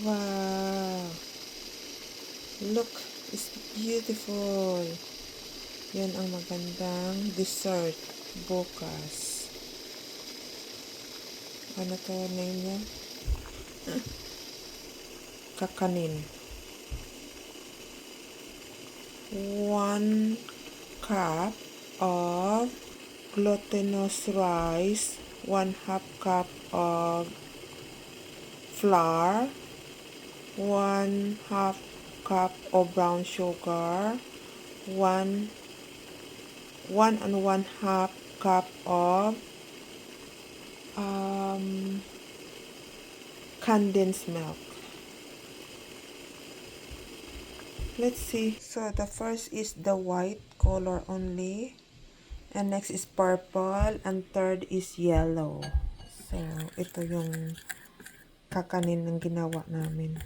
Wow! Look, it's beautiful. Yan ang magandang dessert bukas. Ano to name niya? Kakanin. 1 cup of glutinous rice, 1/2 cup of flour, 1/2 cup of brown sugar, 1 and 1/2 cup of condensed milk. Let's see. So the first is the white color only, and next is purple, and third is yellow. So ito yung kakanin ng ginawa namin.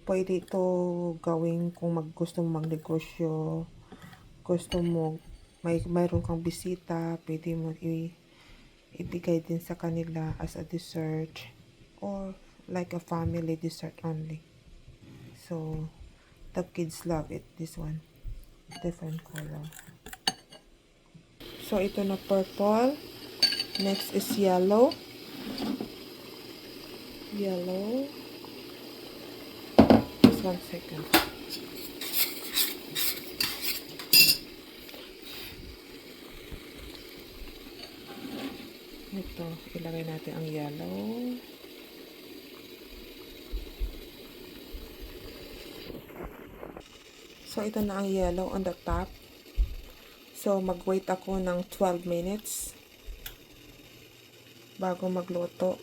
Pwede ito gawin kung gusto mong magnegosyo, gusto mo mayroon kang bisita, pwede mo ibigay din sa kanila as a dessert or like a family dessert only. So the kids love it, this one. Different color. So ito na purple. Next is yellow. Yellow. Just 1 second. Ito, ilagay natin ang yellow. So, ito na ang yellow on the top. So, mag-wait ako ng 12 minutes bago magluto.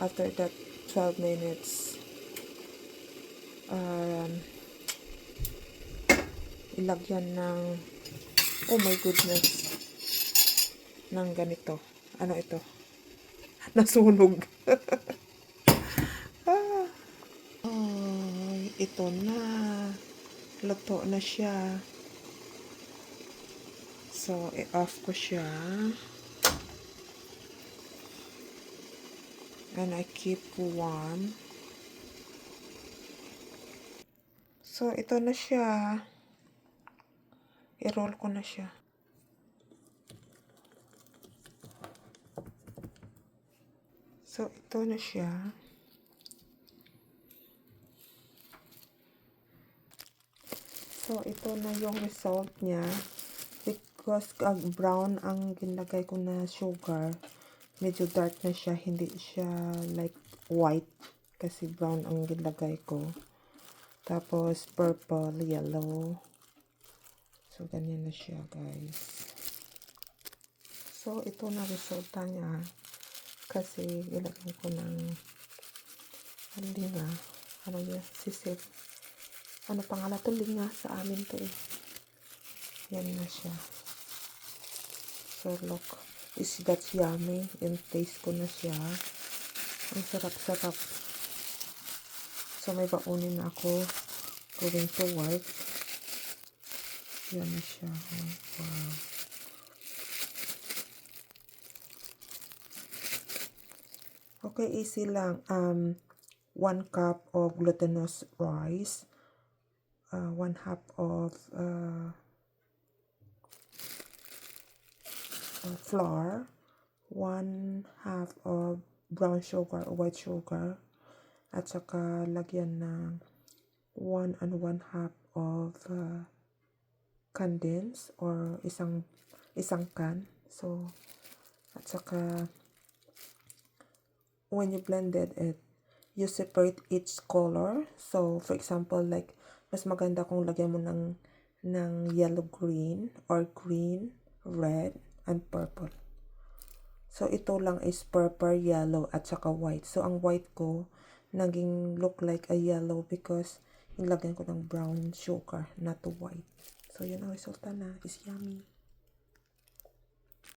After that 12 minutes, ilagyan ng, oh my goodness, ng ganito. Ano ito? Nasunog. Ito na. Luto na siya. So, i-off ko siya. And I keep warm. So, ito na siya. I-roll ko na siya. So, ito na siya. So, ito na yung result niya. Because brown ang ginagay ko na sugar, medyo dark na siya. Hindi siya like white. Kasi brown ang ginagay ko. Tapos, purple, yellow. So, ganyan na siya, guys. So, ito na resulta niya. Kasi, ilagay ko ng linga. Ano yun? Sisip. Ano pangalan to? Linga sa amin to eh. Yan na siya. So, look. That's yummy. And taste ko na siya. Ang sarap-sarap. So, may baunin na ako going to work. Yan na siya. Oh, wow. Okay, easy lang. 1 cup of glutinous rice. 1/2 of flour. 1/2 of brown sugar or white sugar. At saka lagyan ng 1 and 1/2 of condensed or isang can. So, at saka when you blended it, you separate each color. So, for example, like, mas maganda kung lagyan mo ng yellow-green or green, red, and purple. So, ito lang is purple, yellow, at saka white. So, ang white ko, naging look like a yellow because nilagyan ko ng brown sugar, not white. So, yun ang resulta na. Is yummy.